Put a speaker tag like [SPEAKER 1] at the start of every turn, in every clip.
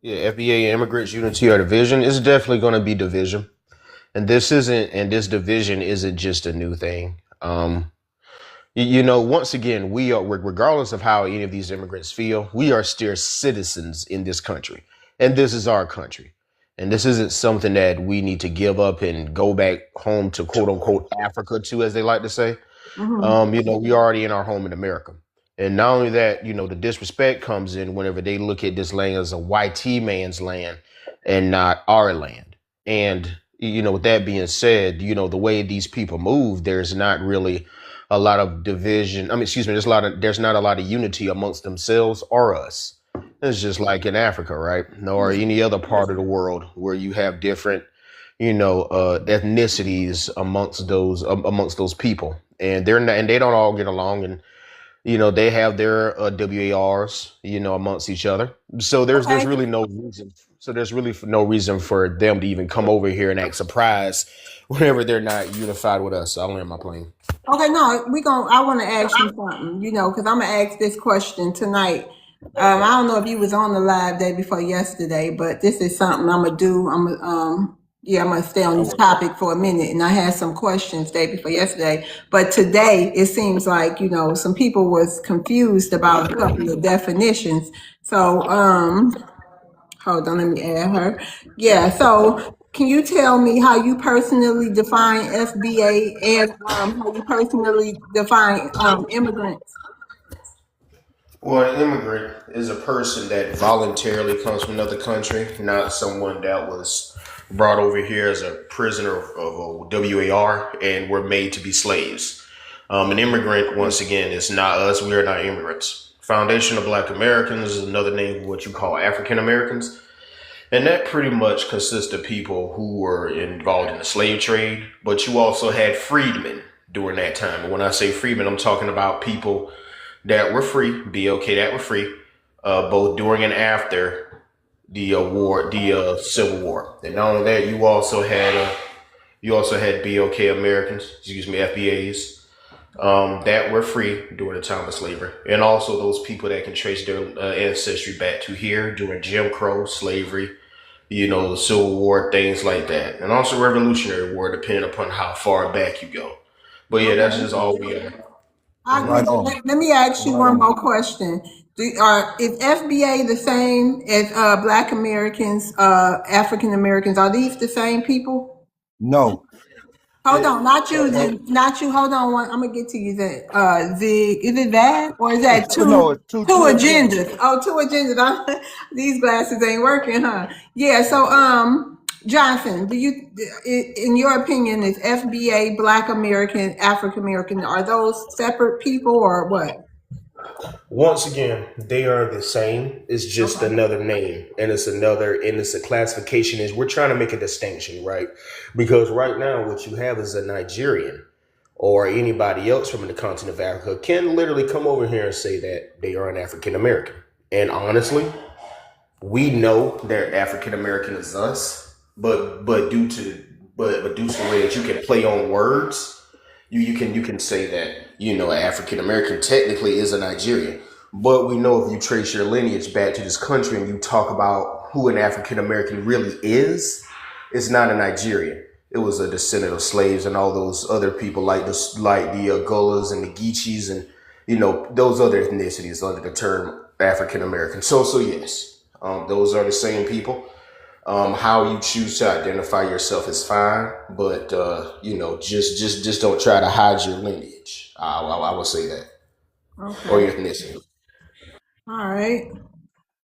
[SPEAKER 1] Yeah, FBA and Immigrants Unity or Division is definitely going to be division, and this division isn't just a new thing. Once again, we are, regardless of how any of these immigrants feel, we are still citizens in this country, and this is our country, and this isn't something that we need to give up and go back home to quote unquote Africa to, as they like to say.
[SPEAKER 2] Hmm.
[SPEAKER 1] We already in our home in America. And not only that, the disrespect comes in whenever they look at this land as a YT man's land and not our land. And, with that being said, the way these people move, there's not really a lot of division. I mean, excuse me, there's not a lot of unity amongst themselves or us. It's just like in Africa, right? Or any other part of the world where you have different ethnicities amongst those people, and they don't all get along, and they have their WARs, amongst each other. So there's
[SPEAKER 2] Okay.
[SPEAKER 1] really no reason. So there's really no reason for them to even come over here and act surprised whenever they're not unified with us. So I'll land my plane.
[SPEAKER 2] Okay, no, I want to ask you something, because I'm gonna ask this question tonight. I don't know if you was on the live day before yesterday, but this is something I'm gonna do. Yeah, I'm gonna stay on this topic for a minute, and I had some questions day before yesterday, but today it seems like some people was confused about a couple of definitions. So, hold on, let me add her. Yeah, so can you tell me how you personally define FBA and how you personally define immigrants?
[SPEAKER 1] Well, an immigrant is a person that voluntarily comes from another country, not someone that was brought over here as a prisoner of a WAR and were made to be slaves. An immigrant, once again, is not us. We are not immigrants. Foundation of Black Americans is another name for what you call African Americans. And that pretty much consists of people who were involved in the slave trade, but you also had freedmen during that time. And when I say freedmen, I'm talking about people that were free, BLK that were free, both during and after the war, the Civil War. And not only that, you also had BLK Americans, excuse me, FBAs, that were free during the time of slavery, and also those people that can trace their ancestry back to here during Jim Crow, slavery, the Civil War, things like that, and also Revolutionary War, depending upon how far back you go. But yeah, that's
[SPEAKER 2] Okay,
[SPEAKER 1] just all we are.
[SPEAKER 2] I
[SPEAKER 1] Mhm.
[SPEAKER 2] agree.
[SPEAKER 3] Right
[SPEAKER 2] But
[SPEAKER 3] on.
[SPEAKER 2] let me ask you
[SPEAKER 3] Right
[SPEAKER 2] one
[SPEAKER 3] on.
[SPEAKER 2] more question. Is FBA the same as Black Americans, African Americans? Are these the same people?
[SPEAKER 3] No.
[SPEAKER 2] Hold on, not you,
[SPEAKER 3] Uh,
[SPEAKER 2] not you. Hold on, I'm gonna get to you. That is it that or is
[SPEAKER 3] it's
[SPEAKER 2] that
[SPEAKER 3] two, no, it's
[SPEAKER 2] two
[SPEAKER 3] two agendas.
[SPEAKER 2] agendas? Oh, two agendas. These glasses ain't working, huh? Yeah. So, Johnson, in your opinion, is FBA Black American, African American? Are those separate people or what?
[SPEAKER 1] Once again, they are the same. It's just
[SPEAKER 2] Okay.
[SPEAKER 1] another name, and it's a classification. Is we're trying to make a distinction, right? Because right now, what you have is a Nigerian or anybody else from the continent of Africa can literally come over here and say that they are an African American. And honestly, we know that African American is us, but due to the way that you can play on words, you can say that African American technically is a Nigerian. But we know if you trace your lineage back to this country and you talk about who an African American really is, it's not a Nigerian. It was a descendant of slaves and all those other people like the Gullas and the Geechees and those other ethnicities under the term African American. So yes, those are the same people. How you choose to identify yourself is fine, but just don't try to hide your lineage. I would say that, or
[SPEAKER 2] Okay.
[SPEAKER 1] your ethnicity.
[SPEAKER 2] All right.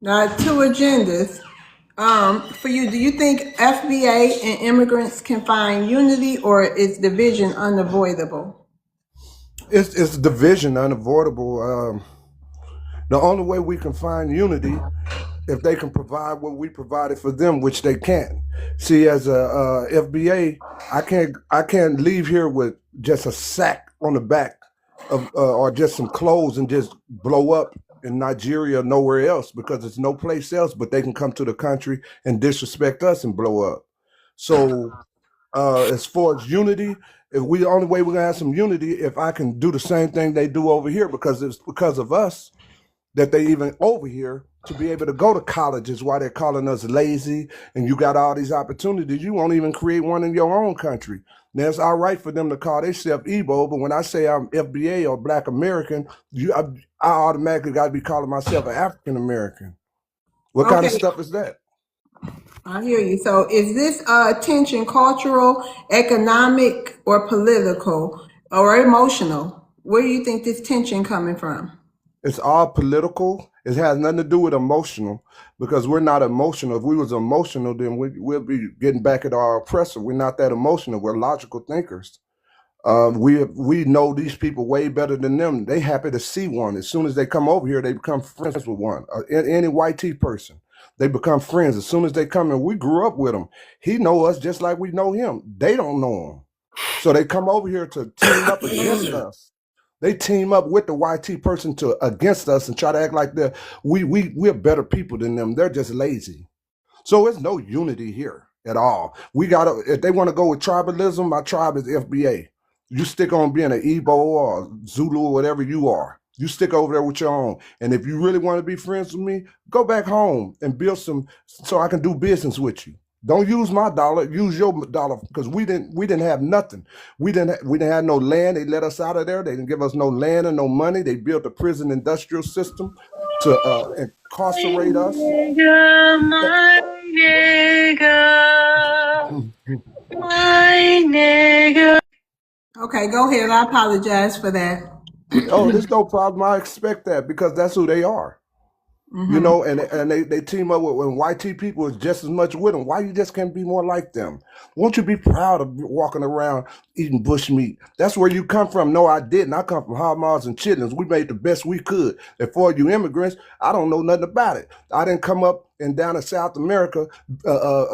[SPEAKER 2] Now, two agendas. For you, do you think FBA and immigrants can find unity, or is division unavoidable?
[SPEAKER 3] It's division unavoidable. The only way we can find unity if they can provide what we provided for them, which they can't. See, as a FBA, I can't leave here with just a sack on the back of or just some clothes and just blow up in Nigeria or nowhere else because there's no place else. But they can come to the country and disrespect us and blow up. So as far as unity, if we the only way we're gonna have some unity if I can do the same thing they do over here because it's because of us that they even over here to be able to go to colleges while they're calling us lazy and you got all these opportunities. You won't even create one in your own country. Now, it's all right for them to call themselves Igbo, but when I say I'm FBA or Black American, I automatically got to be calling myself an African American. What kind of
[SPEAKER 2] Okay,
[SPEAKER 3] stuff is that?
[SPEAKER 2] I hear you. So is this tension cultural, economic, or political, or emotional? Where do you think this tension coming from?
[SPEAKER 3] It's all political. It has nothing to do with emotional because we're not emotional. If we was emotional, then we'll be getting back at our oppressor. We're not that emotional. We're logical thinkers. We know these people way better than them. They happy to see one. As soon as they come over here, they become friends with one. Any white tea person, they become friends as soon as they come in. We grew up with them. He know us just like we know him. They don't know him, so they come over here to team up against us. They team up with the YT person to against us and try to act like we're better people than them. They're just lazy. So it's no unity here at all. We gotta if they want to go with tribalism, my tribe is FBA. You stick on being an Igbo or Zulu or whatever you are. You stick over there with your own. And if you really want to be friends with me, go back home and build some so I can do business with you. Don't use my dollar, use your dollar because we didn't have nothing. We didn't have no land. They let us out of there. They didn't give us no land and no money. They built a prison industrial system to incarcerate us.
[SPEAKER 4] My nigga.
[SPEAKER 2] Okay, go ahead. I apologize for that.
[SPEAKER 3] Oh, there's no problem. I expect that because that's who they are. You know, and they team up with when YT people is just as much with them. Why you just can't be more like them? Won't you be proud of walking around eating bush meat? That's where you come from. No, I didn't. I come from Hamas and chitlins. We made the best we could. And for you immigrants, I don't know nothing about it. I didn't come up and down in South America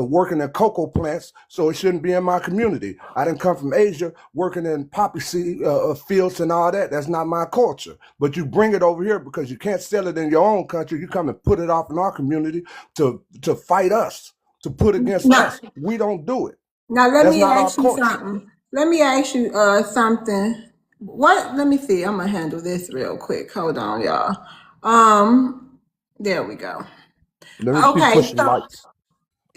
[SPEAKER 3] working in cocoa plants, so it shouldn't be in my community. I didn't come from Asia working in poppy seed fields and all that. That's not my culture. But you bring it over here because you can't sell it in your own country. You come and put it off in our community to fight us, to put against us. We don't do it.
[SPEAKER 2] Now let
[SPEAKER 3] That's
[SPEAKER 2] me
[SPEAKER 3] not our
[SPEAKER 2] ask you
[SPEAKER 3] culture.
[SPEAKER 2] something. Let me ask you something. Let me see. I'm gonna handle this real quick. Hold on, y'all. There we go.
[SPEAKER 3] Let me keep
[SPEAKER 2] Okay,
[SPEAKER 3] pushing lights.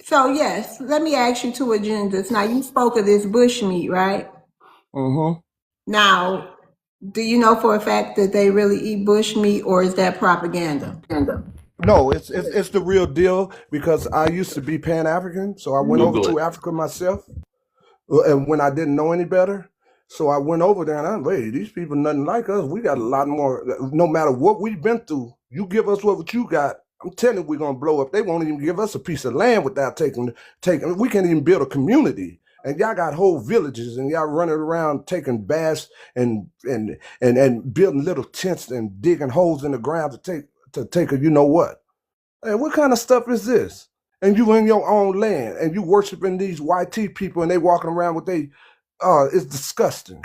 [SPEAKER 2] so yes, let me ask you two agendas. Now you spoke of this bushmeat, right?
[SPEAKER 3] Mm-hmm.
[SPEAKER 2] Now, do you know for a fact that they really eat bushmeat, or is that propaganda?
[SPEAKER 3] No, it's the real deal because I used to be Pan-African, so I went over
[SPEAKER 4] Google
[SPEAKER 3] to
[SPEAKER 4] it.
[SPEAKER 3] Africa myself. And when I didn't know any better, so I went over there and I'm wait, these people nothing like us. We got a lot more. No matter what we've been through, you give us what you got. I'm telling you, we're gonna blow up. They won't even give us a piece of land without taking. We can't even build a community. And y'all got whole villages, and y'all running around taking baths and building little tents and digging holes in the ground to take a you know what. Hey, what kind of stuff is this? And you in your own land and you worshiping these YT people and they walking around with it's disgusting.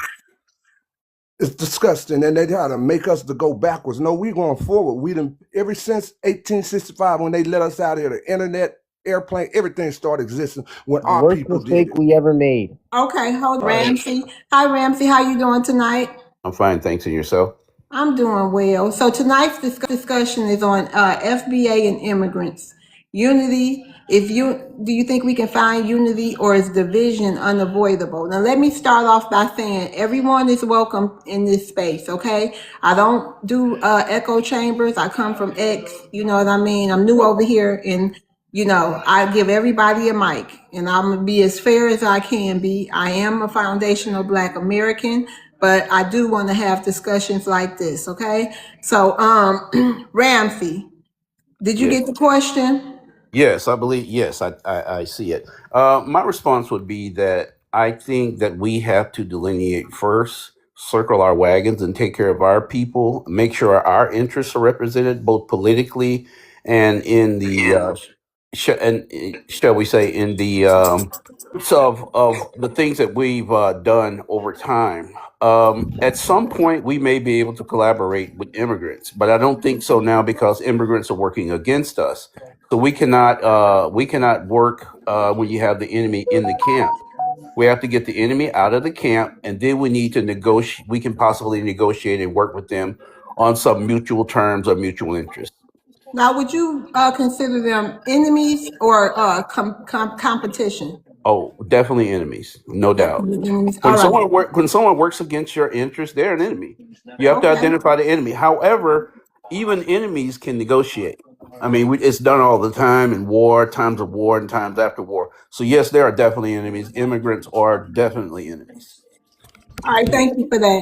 [SPEAKER 3] It's disgusting. And they try to make us to go backwards. No, we going forward. We done ever since 1865 when they let us out here, the internet, airplane, everything started existing when our
[SPEAKER 5] Worst
[SPEAKER 3] people did
[SPEAKER 5] mistake
[SPEAKER 3] it.
[SPEAKER 5] we ever made.
[SPEAKER 2] Okay, hold Ramsey. Hi, Ramsey. How you doing tonight?
[SPEAKER 4] I'm fine, thanks. And yourself?
[SPEAKER 2] I'm doing well. So tonight's discussion is on FBA and immigrants. Unity. Do you think we can find unity, or is division unavoidable? Now, let me start off by saying everyone is welcome in this space. Okay, I don't do echo chambers. I come from X. You know what I mean? I'm new over here, and I give everybody a mic, and I'm gonna be as fair as I can be. I am a foundational Black American, but I do want to have discussions like this, okay? So, Ramsey, did you
[SPEAKER 4] Yes.
[SPEAKER 2] get the question?
[SPEAKER 4] Yes, I believe. Yes, I see it. My response would be that I think that we have to delineate first, circle our wagons, and take care of our people. Make sure our interests are represented both politically and in the shall we say in the of the things that we've done over time. At some point, we may be able to collaborate with immigrants, but I don't think so now because immigrants are working against us. So we cannot work when you have the enemy in the camp. We have to get the enemy out of the camp, and then we need to negotiate. We can possibly negotiate and work with them on some mutual terms or mutual interest.
[SPEAKER 2] Now, would you consider them enemies or competition?
[SPEAKER 4] Oh, definitely enemies, no doubt.
[SPEAKER 2] Definitely enemies.
[SPEAKER 4] When
[SPEAKER 2] All right.
[SPEAKER 4] when someone works against your interest, they're an enemy. You have to
[SPEAKER 2] Okay.
[SPEAKER 4] identify the enemy. However, even enemies can negotiate. I mean, it's done all the time in war, times of war, and times after war. So yes, there are definitely enemies. Immigrants are definitely enemies.
[SPEAKER 2] All right. Thank you for that.